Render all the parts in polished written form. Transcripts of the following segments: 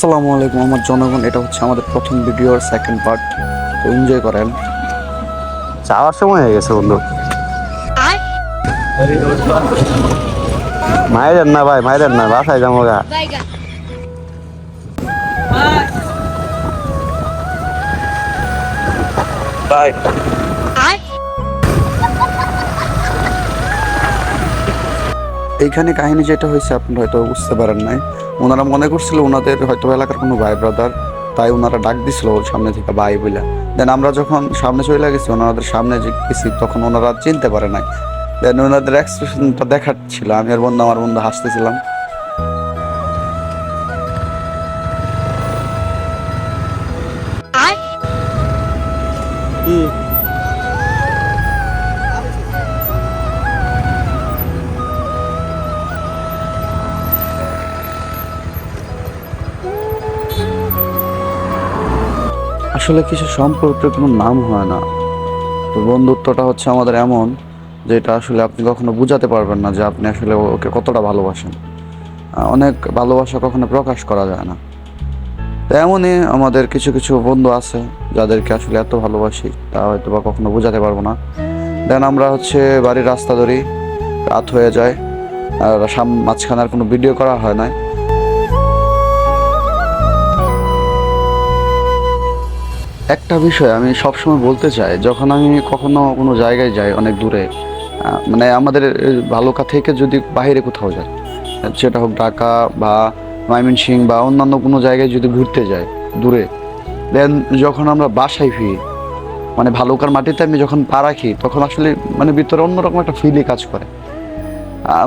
আসসালামু আলাইকুম আমার জনগণ, এটা হচ্ছে আমাদের প্রথম ভিডিওর সেকেন্ড পার্ট। তো এনজয় করেন। যাওয়ার সময় হয়ে গেছে বন্ধু। মায়ের না ভাই, মায়ের না, বাসায় যাবো গা। এইখানে কাহিনী যেটা হয়েছে আপনারা হয়তো বুঝতে পারেন নাই। ওনারা মনে করছিল ওনাদের হয়তো এলাকার কোনো ভাই ব্রাদার, তাই ওনারা ডাক দিছিল ওর সামনে থেকে ভাই বলে। দেন আমরা যখন সামনে চলে গেছি, ওনাদের সামনে যে গেছি, তখন ওনারা চিনতে পারে নাই। দেন ওনাদের এক্সপ্রেশনটা দেখাচ্ছিল, আমি আর বন্ধু আমার বন্ধু হাসতেছিলাম। আসলে কিছু সম্পর্কের কোনো নাম হয় না। তো বন্ধুত্বটা হচ্ছে আমাদের এমন, যে এটা আসলে আপনি কখনো বোঝাতে পারবেন না যে আপনি আসলে ওকে কতটা ভালোবাসেন। অনেক ভালোবাসা কখনো প্রকাশ করা যায় না। তো এমনই আমাদের কিছু কিছু বন্ধু আছে যাদেরকে আসলে এত ভালোবাসি, তা হয়তো বা কখনো বোঝাতে পারবো না। দেন আমরা হচ্ছে বাড়ির রাস্তা ধরি, রাত হয়ে যায়, আর মাঝখানে আর কোনো ভিডিও করা হয় না। একটা বিষয় আমি সবসময় বলতে চাই, যখন আমি কখনো কোনো জায়গায় যাই অনেক দূরে, মানে আমাদের ভালুকা থেকে যদি বাইরে কোথাও যাই, সেটা হোক ঢাকা বা ময়মনসিংহ বা অন্যান্য কোনো জায়গায় যদি ঘুরতে যাই দূরে, দেন যখন আমরা বাসায় ফিরি, মানে ভালুকার মাটিতে আমি যখন পা রাখি, তখন আসলে মানে ভিতরে অন্যরকম একটা ফিলই কাজ করে।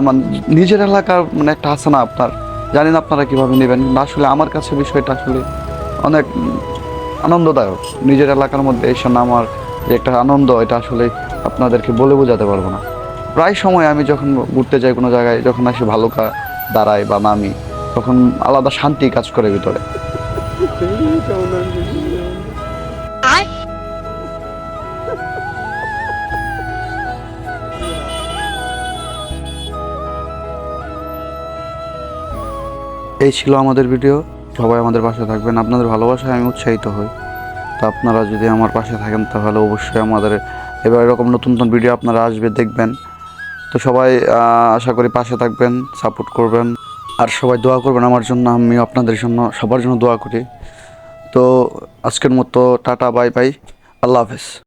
মানে নিজের এলাকার মানে একটা আছে না আপনার, জানি না আপনারা কীভাবে নেবেন, কিন্তু আসলে আমার কাছে বিষয়টা আসলে অনেক আনন্দদায়ক। নিজের এলাকার মধ্যে এসে নামার যে একটা আনন্দ, এটা আসলে আপনাদেরকে বলে বোঝাতে পারবো না। প্রায় সময় আমি যখন ঘুরতে যাই কোনো জায়গায়, যখন আসি ভালুকা দাঁড়াই বা নামি, তখন আলাদা শান্তি কাজ করে ভিতরে। এই ছিল আমাদের ভিডিও। সবাই আমাদের পাশে থাকবেন, আপনাদের ভালোবাসায় আমি উৎসাহিত হই। তো আপনারা যদি আমার পাশে থাকেন, তাহলে অবশ্যই আমাদের এবার এরকম নতুন নতুন ভিডিও আপনারা আসবে দেখবেন। তো সবাই আশা করি পাশে থাকবেন, সাপোর্ট করবেন, আর সবাই দোয়া করবেন আমার জন্য। আমি আপনাদের জন্য, সবার জন্য দোয়া করি। তো আজকের মতো টাটা, বাই বাই, আল্লাহ হাফেজ।